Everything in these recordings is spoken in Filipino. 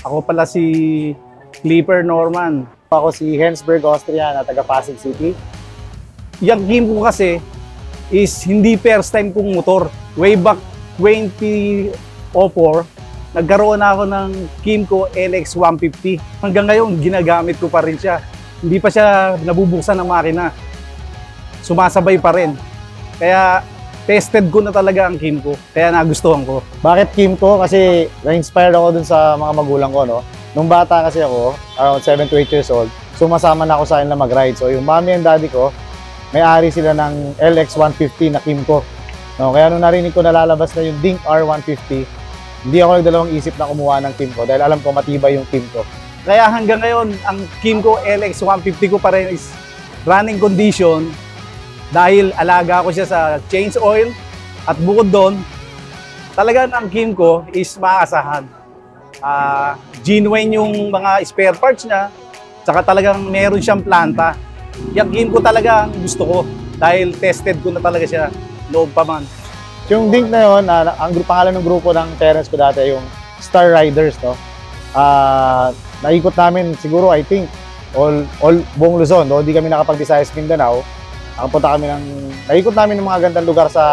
Ako pala si Clipper Norman. Ako si Hensberg Austria na taga Pasig City. Yung game ko kasi is hindi first time kong motor. Way back 2004, nagkaroon na ako ng Kymco LX150. Hanggang ngayon, ginagamit ko pa rin siya. Hindi pa siya nabubuksan ng makina. Sumasabay pa rin. Kaya tested ko na talaga ang Kymco. Kaya nagustuhan ko. Bakit Kymco? Kasi na-inspired ako dun sa mga magulang ko, no? Nung bata kasi ako, around 7 to 8 years old, sumasama na ako sa kanila mag-ride. So yung mommy and daddy ko, may-ari sila ng LX150 na Kymco. No, kaya nung narinig ko na lalabas na yung Dink R150, hindi ako nagdalawang isip na kumuha ng Kymco dahil alam ko matibay yung Kymco. Kaya hanggang ngayon, ang Kymco LX150 ko pa rin is running condition dahil alaga ko siya sa change oil at bukod doon, talaga ang Kymco is maaasahan. Genuine yung mga spare parts niya, saka talagang meron siyang planta. Yung Kymco talaga ang gusto ko dahil tested ko na talaga siya loob pa man. Yung Dink na yun, ang pangalan ng grupo ng parents ko dati, yung Star Riders, no? Naikot namin siguro, I think, all buong Luzon. Doon di kami nakapag-Visayas Mindanao. Naikot namin ng mga gandang lugar sa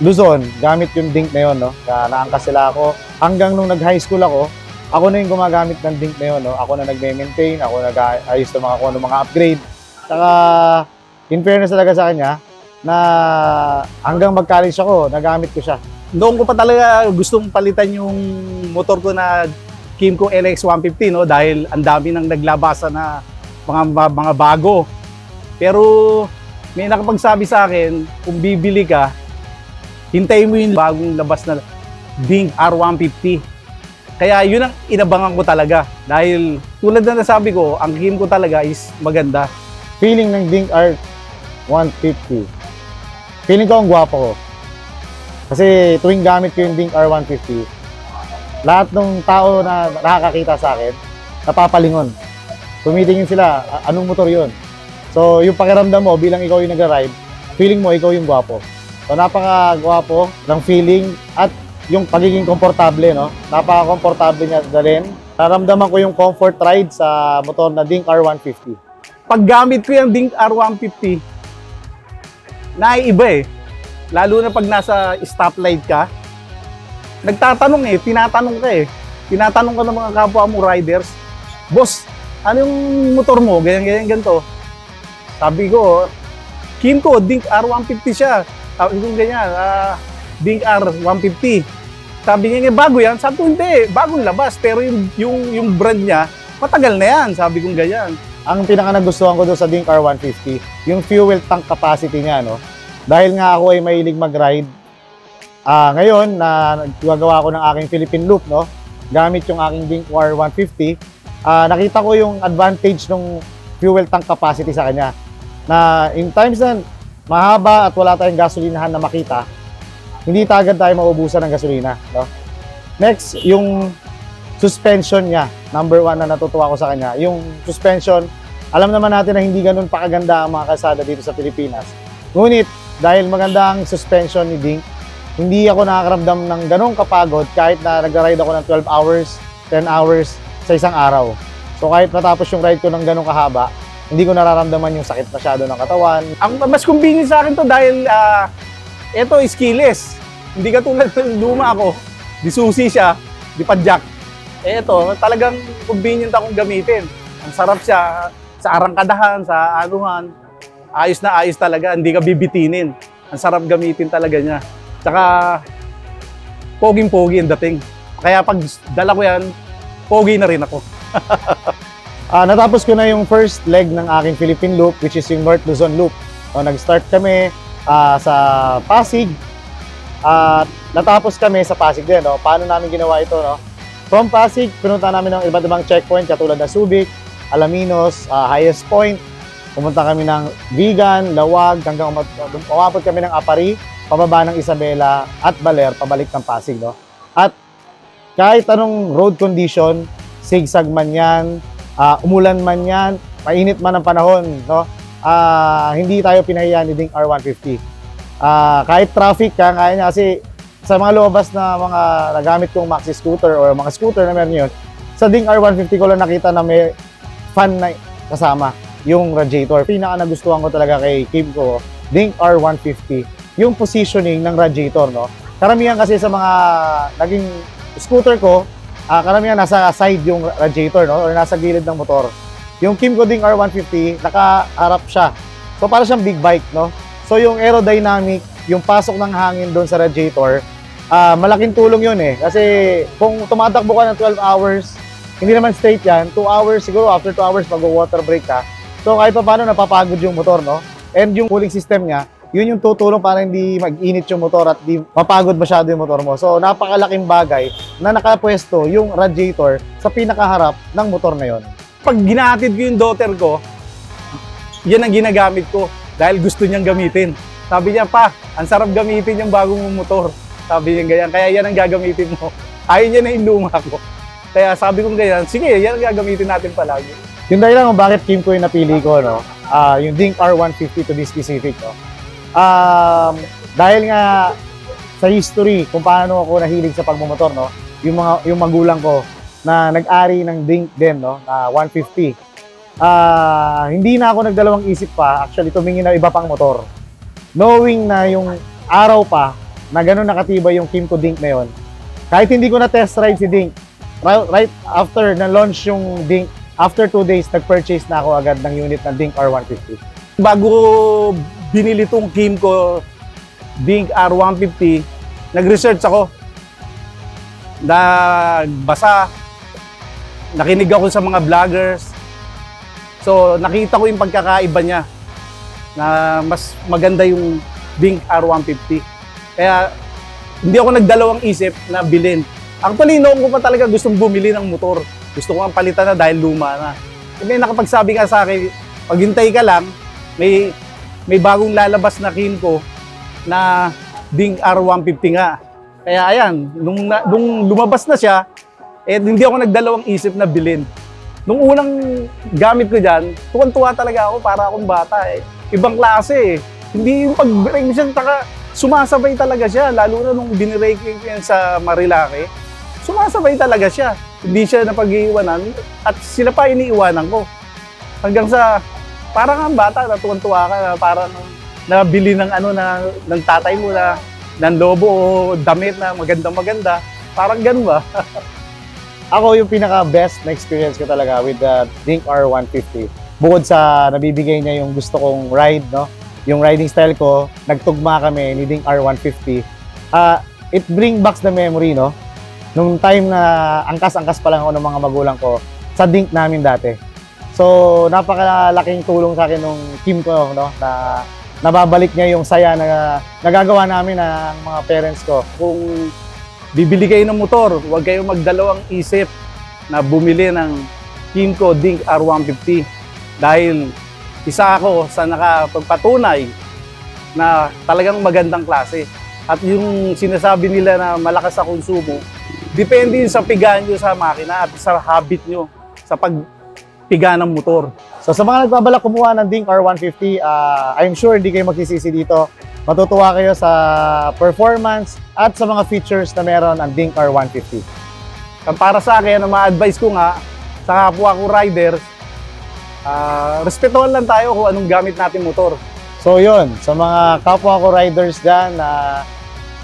Luzon, gamit yung Dink na yun, no? Naangkas sila ako. Hanggang nung nag-high school ako na yung gumagamit ng Dink na yun, no? Ako na nag-maintain, ako nag-ayos ng mga upgrade. Saka, in fairness talaga sa kanya, na hanggang mag-college ako, nagamit ko siya. Noon ko pa talaga gustong palitan yung motor ko na Kymco LX150, no? Dahil ang dami nang naglabasa na mga bago. Pero may nakapagsabi sa akin, kung bibili ka, hintayin mo yung bagong labas na Dink R150. Kaya yun ang inabangan ko talaga. Dahil tulad na nasabi ko, ang Kymco talaga is maganda. Feeling ng Dink R150. Feeling ko ang gwapo ko. Kasi tuwing gamit ko yung Dink R150, lahat ng tao na nakakakita sa akin, napapalingon. Tumitingin sila, anong motor yun? So, yung pakiramdam mo bilang ikaw yung nagra-ride, feeling mo ikaw yung gwapo. So, napaka-gwapo ng feeling at yung pagiging komportable, no? Napaka-komportable niya dalhin. Naramdaman ko yung comfort ride sa motor na Dink R150. Pag gamit ko yung Dink R150, naiiba eh. Lalo na pag nasa stoplight ka, tinatanong ka eh. Tinatanong ka ng mga kapwa mo riders, boss, ano yung motor mo? Ganyan, ganito. Sabi ko, Kymco, Dink R150 siya. Sabi ko ganyan, Dink R150. Sabi niya, bago yan? Sabi ko, hindi, bagong labas. Pero yung brand niya, matagal na yan. Sabi ko ganyan. Ang pinaka nagustuhan ko doon sa Dink R150, yung fuel tank capacity niya, no? Dahil nga ako ay mahilig mag-ride, ngayon na gagawa ko ng aking Philippine Loop, no? Gamit yung aking Dink R150, nakita ko yung advantage ng fuel tank capacity sa kanya. Na in times na mahaba at wala tayong gasolinahan na makita, hindi agad tayo maubusan ng gasolina, no? Next, yung suspension niya. Number 1 na natutuwa ko sa kanya. Yung suspension, alam naman natin na hindi ganun pakaganda ang mga kalsada dito sa Pilipinas. Ngunit, dahil maganda ang suspension ni Dink, hindi ako nakakaramdam ng ganun kapagod kahit na nag-ride ako ng 12 hours, 10 hours sa isang araw. So kahit matapos yung ride ko ng ganun kahaba, hindi ko nararamdaman yung sakit masyado ng katawan. Ang mas convenient sa akin to dahil ito is keyless. Hindi katulad ng luma ako, di susi siya, di padjak. Ito, talagang convenient akong gamitin. Ang sarap siya sa arangkadahan, sa anuhan. Ayos na ayos talaga, hindi ka bibitinin. Ang sarap gamitin talaga niya. Tsaka, poging-pogi ang dating. Kaya pag dala ko yan, pogi na rin ako. Natapos ko na yung first leg ng aking Philippine Loop, which is yung North Luzon Loop. So, nag-start kami sa Pasig. Natapos kami sa Pasig din. No? Paano namin ginawa ito? No? From Pasig, pinunta namin ng iba't ibang checkpoint katulad ng Subic, Alaminos, Highest Point. Pumunta kami ng Vigan, Lawag, hanggang umabot kami ng Apari, pababa ng Isabela at Baler, pabalik ng Pasig. No? At kahit anong road condition, sigsag man yan, umulan man yan, mainit man ang panahon, no? Hindi tayo pinahiya ni Dink R150. Kahit traffic, kaya niya kasi sa mga lumabas na mga nagamit kong maxi scooter or mga scooter na meron yun, sa Ding R150 ko lang nakita na may fan na kasama, yung radiator. Pinaka nagustuhan ko talaga kay Kymco, Ding R150, yung positioning ng radiator, no? Karamihan kasi sa mga naging scooter ko, karamihan nasa side yung radiator, no? Or nasa gilid ng motor. Yung Kymco Ding R150, nakaharap siya. So, para siyang big bike, no? So, yung aerodynamic, yung pasok ng hangin doon sa radiator, malaking tulong yun eh. Kasi kung tumatakbo ka ng 12 hours, hindi naman straight yan, 2 hours, siguro after 2 hours mag-water break ka. So, kahit pa paano napapagod yung motor, no? And yung cooling system niya, yun yung tutulong para hindi mag-init yung motor at di mapagod masyado yung motor mo. So, napakalaking bagay na nakapwesto yung radiator sa pinakaharap ng motor na yun. Pag ginahatid ko yung daughter ko, yan ang ginagamit ko dahil gusto niyang gamitin. Sabi niya, pa, ang sarap gamitin yung bagong motor. Sabi niya ganyan, kaya yan ang gagamitin mo. Ayaw niya na yung luma ko. Kaya sabi ko ganyan, sige, yan ang gagamitin natin palagi. Yung dahilan kung bakit Kymco yung napili ko, no? Yung Ding R150 to be specific, no? Dahil nga sa history kung paano ako nahilig sa pagmumotor, no? Yung magulang ko na nag-ari ng Ding din, no? Na 150. Hindi na ako nagdalawang isip pa, actually tumingin na iba pang motor. Knowing na yung araw pa na gano'n nakatibay yung Kymco Ding na yun, kahit hindi ko na test ride si Ding, right after na launch yung Ding, after 2 days, nag-purchase na ako agad ng unit ng Ding R150. Bago binili tong Kymco Ding R150, nag-research ako. Nagbasa, nakinig ako sa mga vloggers. So, nakita ko yung pagkakaiba niya na mas maganda yung Ding R150. Kaya, hindi ako nagdalawang isip na bilhin. Actually, noon ko pa talaga gustong bumili ng motor. Gusto ko ang palitan na dahil luma na. May nakapagsabi ka sa akin, paghintay ka lang, may bagong lalabas na Kymco na Ding R150 nga. Kaya ayan, nung lumabas na siya, hindi ako nagdalawang isip na bilhin. Nung unang gamit ko dyan, tuwan-tuwa talaga ako para akong bata eh. Ibang klase eh. Hindi yung pag-brake siya, sumasabay talaga siya. Lalo na nung binirake ko yan sa Marilake, sumasabay talaga siya. Hindi siya napag-iiwanan at sila pa iniiwanan ko. Hanggang sa parang ang bata, natuwan-tuwa ka na parang nabili ng ng tatay mo na ng lobo o damit na magandang-maganda. Parang ganun ba? Ako yung pinaka-best na experience ko talaga with the Ding R150. Bukod sa nabibigay niya yung gusto kong ride, no? Yung riding style ko, nagtugma kami ni Ding R150. It bring back the memory, no? Nung time na angkas-angkas pa lang ako ng mga magulang ko sa Ding namin dati. So, napakalaking tulong sa akin nung Kymco, no? Na nababalik niya yung saya na nagagawa namin ng mga parents ko. Kung bibili kayo ng motor, huwag kayong magdalawang isip na bumili ng Kymco Ding R150 dahil isa ako sa nakapagpatunay na talagang magandang klase. At yung sinasabi nila na malakas sa konsumo, depende yun sa piga nyo sa makina at sa habit nyo sa pagpiga ng motor. So sa mga nagbabalak kumuha ng Ding R150, I'm sure hindi kayo magsisisi dito. Matutuwa kayo sa performance at sa mga features na meron ang Ding R150. Para sa akin, ang ma-advise ko nga sa kapwa ko riders, respetuhan lang tayo kung anong gamit natin motor. So yun, sa mga kapwa ko riders dyan na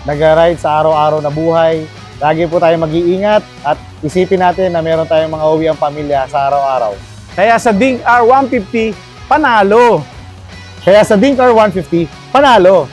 nag-ride sa araw-araw na buhay, lagi po tayo mag-iingat at isipin natin na meron tayong mga uwi ang pamilya sa araw-araw. Kaya sa Ding R150, panalo! Kaya sa Ding R150, panalo!